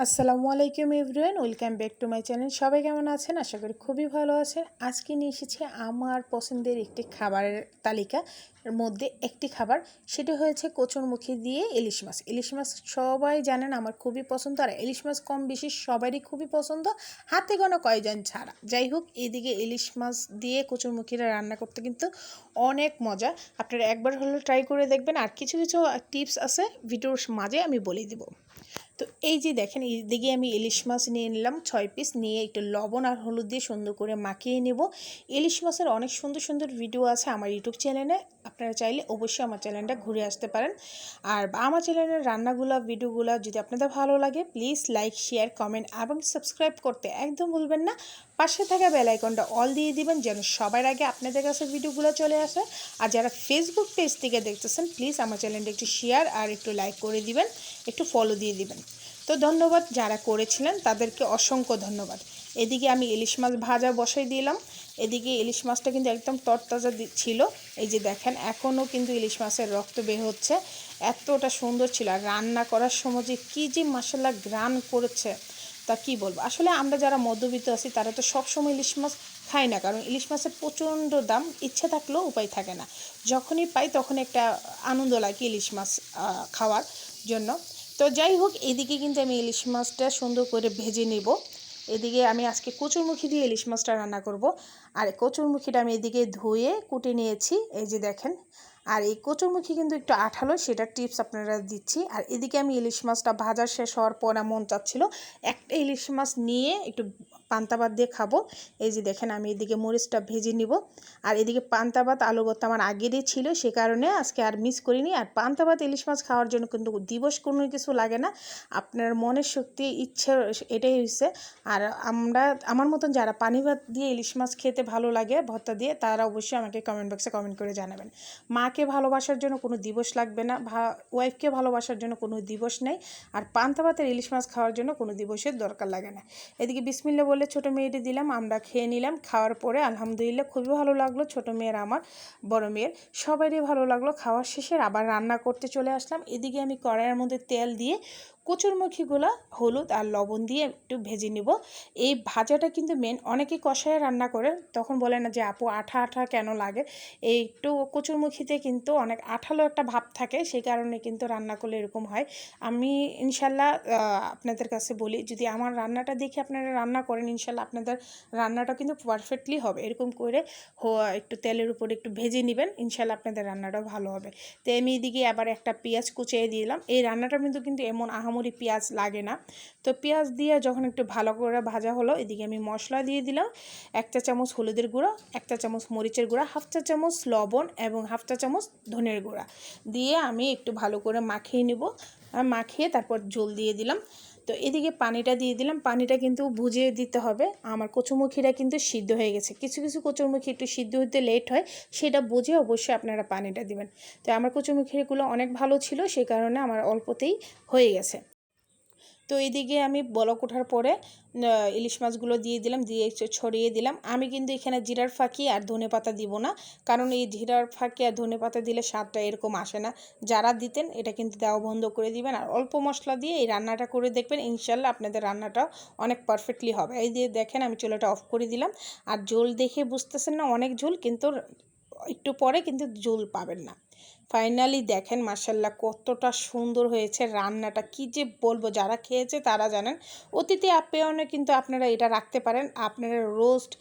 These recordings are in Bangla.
আসসালামু আলাইকুম everyone, welcome back to my channel. সবাই কেমন আছেন? আশা করি খুবই ভালো আছেন। আজকে নিয়ে এসেছি আমার পছন্দের একটি খাবারের তালিকা। এর মধ্যে একটি খাবার, সেটা হয়েছে কচুরমুখী দিয়ে ইলিশ মাছ। ইলিশ মাছ সবাই জানেন আমার খুবই পছন্দ, আর ইলিশ মাছ কম বেশি সবারই খুবই পছন্দ, হাতে গোনা কয়জন ছাড়া। যাই হোক, এদিকে ইলিশ মাছ দিয়ে কচুরমুখীরা রান্না করতে কিন্তু অনেক মজা। আপনারা একবার হলেও ট্রাই করে দেখবেন, আর কিছু কিছু টিপস আছে ভিডিওর মাঝে আমি বলে দিব। তো এই যে দেখেন, এইদিকে আমি ইলিশ মাছ নিয়ে নিলাম 6 পিস, নিয়ে একটু লবণ আর হলুদ দিয়ে সুন্দর করে মাখিয়ে নেব। ইলিশ মাছের অনেক সুন্দর সুন্দর ভিডিও আছে আমার ইউটিউব চ্যানেলে, আপনারা চাইলে অবশ্যই আমার চ্যানেলটা ঘুরে আসতে পারেন। আর আমার চ্যানেলের রান্নাগুলো ভিডিওগুলো যদি আপনাদের ভালো লাগে, প্লিজ লাইক, শেয়ার, কমেন্ট এবং সাবস্ক্রাইব করতে একদম ভুলবেন না। পাশে থাকা বেল আইকনটা অল দিয়ে দিবেন, যেন সবার আগে আপনাদের কাছে ভিডিওগুলো চলে আসে। আর যারা ফেসবুক পেজ থেকে দেখতেছেন, প্লিজ আমার চ্যানেলটা একটু শেয়ার আর একটু লাইক করে দিবেন, একটু ফলো দিয়ে দিবেন। তো ধন্যবাদ যারা করেছিলেন, তাদেরকে অসংখ্য ধন্যবাদ। এদিকে আমি ইলিশ মাছ ভাজা বসাই দিলাম। এদিকে ইলিশ মাছটা কিন্তু একদম তরতাজা ছিল। এই যে দেখেন, এখনও কিন্তু ইলিশ মাছের রক্ত বের হচ্ছে, এতটা সুন্দর ছিল। আর রান্না করার সময় যে কী যে মশলা গ্রান করেছে, তা কি বলবো। আসলে আমরা যারা মধ্যবিত্ত আছি তারা তো সবসময় ইলিশ মাছ খাই না, কারণ ইলিশ মাছের প্রচণ্ড দাম, ইচ্ছে থাকলেও উপায় থাকে না। যখনই পাই তখন একটা আনন্দ লাগে ইলিশ মাছ খাওয়ার জন্য। তো যাই হোক, এদিকে কিন্তু আমি ইলিশ মাছটা সুন্দর করে ভেজে নেব। এদিকে আমি আজকে কচুরমুখী দিয়ে ইলিশ মাছটা রান্না করব। আর কচুরমুখীটা আমি এদিকে ধুয়ে কুটে নিয়েছি, এই যে দেখেন। আর এই কচুরমুখী কিন্তু একটু আঠালো, সেটার টিপস আপনারা দিচ্ছি। আর এদিকে আমি ইলিশ মাছটা ভাজা শেষ হওয়ার পর মন চাচ্ছিল একটা ইলিশ মাছ নিয়ে একটু পান্তা ভাত দিয়ে খাবো। এই যে দেখেন, আমি এদিকে মরিচটা ভেজে নিব। আর এদিকে পান্তা ভাত আলু ভর্তা আমার আগেরই ছিল, সে কারণে আজকে আর মিস করিনি। আর পান্তা ভাত ইলিশ মাছ খাওয়ার জন্য কিন্তু দিবস কোনো কিছু লাগে না, আপনার মনের শক্তি, ইচ্ছে, এটাই হচ্ছে। আর আমার মতন যারা পানি ভাত দিয়ে ইলিশ মাছ খেতে ভালো লাগে ভর্তা দিয়ে, তারা অবশ্যই আমাকে কমেন্ট বক্সে কমেন্ট করে জানাবেন। মাকে ভালোবাসার জন্য কোনো দিবস লাগবে না, ওয়াইফকে ভালোবাসার জন্য কোনো দিবস নেই, আর পান্তা ভাতের ইলিশ মাছ খাওয়ার জন্য কোনো দিবসের দরকার লাগে না। এদিকে বিসমিল্লা বলে ছোটো মেয়েটি দিলাম, আমরা খেয়ে নিলাম। খাওয়ার পরে আলহামদুলিল্লাহ খুবই ভালো লাগলো, ছোটো মেয়ের, আমার বড় মেয়ের, সবারই ভালো লাগলো। খাওয়ার শেষে আবার রান্না করতে চলে আসলাম। এদিকে আমি কড়াইয়ের মধ্যে তেল দিয়ে কচুরমুখীগুলো হলুদ আর লবণ দিয়ে একটু ভেজে নিব। এই ভাজাটা কিন্তু মেন। অনেকেই কষায় রান্না করে, তখন বলে না যে আপু আঠা আঠা কেন লাগে। এই একটু কচুরমুখীতে কিন্তু অনেক আঠালো একটা ভাব থাকে, সেই কারণে কিন্তু রান্না করলে এরকম হয়। আমি ইনশাল্লাহ আপনাদের কাছে বলি, যদি আমার রান্নাটা দেখে আপনারা রান্না করেন, ইনশাল্লাহ আপনাদের রান্নাটা কিন্তু পারফেক্টলি হবে। এরকম করে একটু তেলের উপরে একটু ভেজে নেবেন, ইনশাল্লাহ আপনাদের রান্নাটাও ভালো হবে। তো আমি এদিকে আবার একটা পেঁয়াজ কুচিয়ে দিলাম। এই রান্নাটা কিন্তু এমন আহামরি পেঁয়াজ লাগে না। তো পেঁয়াজ দিয়ে যখন একটু ভালো করে ভাজা হলো, এদিকে আমি মশলা দিয়ে দিলাম। 1 চা চামচ হলুদের গুঁড়ো, 1 চা চামচ মরিচের গুঁড়া, 1/2 চা চামচ লবণ এবং 1/2 চা চামচ ধনের গুঁড়া দিয়ে আমি একটু ভালো করে মাখিয়ে নেব। মাখিয়ে তারপর ঝোল দিয়ে দিলাম। তো এদিকে পানিটা দিয়ে দিলাম। পানিটা কিন্তু বুঝিয়ে দিতে হবে, আমার কচুরমুখীরা কিন্তু সিদ্ধ হয়ে গেছে। কিছু কিছু কচুরমুখী একটু সিদ্ধ হতে লেট হয়, সেটা বুঝে অবশ্যই আপনারা পানিটা দিবেন। তো আমার কচুরমুখীগুলো অনেক ভালো ছিল, সেই কারণে আমার অল্পতেই হয়ে গেছে। তো এইদিকে আমি বলক ওঠার পরে ইলিশ মাছগুলো দিয়ে দিলাম, দিয়ে ছড়িয়ে দিলাম। আমি কিন্তু এখানে জিরার ফাঁকি আর ধনে পাতা দিব না, কারণ এই জিরার ফাঁকি আর ধনে পাতা দিলে স্বাদটা এরকম আসে না। যারা দিতেন এটা কিন্তু দেওয়া বন্ধ করে দিবেন, আর অল্প মশলা দিয়ে এই রান্নাটা করে দেখবেন, ইনশাল্লাহ আপনাদের রান্নাটাও অনেক পারফেক্টলি হবে। এই দিয়ে দেখেন আমি চুলাটা অফ করে দিলাম। আর ঝোল দেখে বুঝতেছেন না অনেক ঝোল, কিন্তু একটু পরে কিন্তু ঝোল পাবেন না। ফাইনালি দেখেন মাশাল্লাহ কতটা সুন্দর হয়েছে রান্নাটা, কি যে বলবো, যারা খেয়েছে তারা জানেন। অতিথি আপ্যায়নে কিন্তু আপনারা এটা রাখতে পারেন, আপনারা রোস্ট,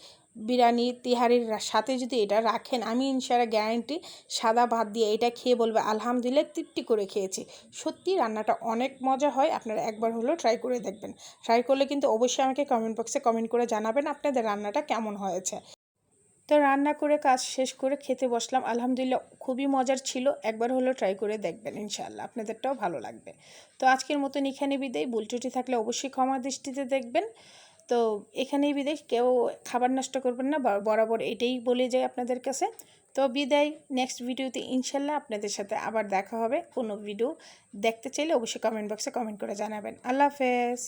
বিরিয়ানি, তিহারির সাথে যদি এটা রাখেন, আমি ইনশাল্লাহ গ্যারান্টি সাদা ভাত দিয়ে এটা খেয়ে বলবে আলহামদুলিল্লাহ তৃপ্তি করে খেয়েছি। সত্যি রান্নাটা অনেক মজা হয়, আপনারা একবার হলেও ট্রাই করে দেখবেন। ট্রাই করলে কিন্তু অবশ্যই আমাকে কমেন্ট বক্সে কমেন্ট করে জানাবেন আপনাদের রান্নাটা কেমন হয়েছে। তো রান্না করে কাজ শেষ করে খেতে বসলাম, আলহামদুলিল্লাহ খুবই মজার ছিল। একবার হলেও ট্রাই করে দেখবেন, ইনশাআল্লাহ আপনাদেরটাও ভালো লাগবে। তো আজকের মতন এখানে বিদায়। ভুল ত্রুটি থাকলে অবশ্যই ক্ষমা দৃষ্টিতে দেখবেন। তো এখানেই বিদায়, কেউ খাবার নষ্ট করবেন না, বরাবর এটাই বলে যায় আপনাদের কাছে। তো বিদায়, নেক্সট ভিডিওতে ইনশাল্লাহ আপনাদের সাথে আবার দেখা হবে। কোনো ভিডিও দেখতে চাইলে অবশ্যই কমেন্ট বক্সে কমেন্ট করে জানাবেন। আল্লাহ হাফেজ।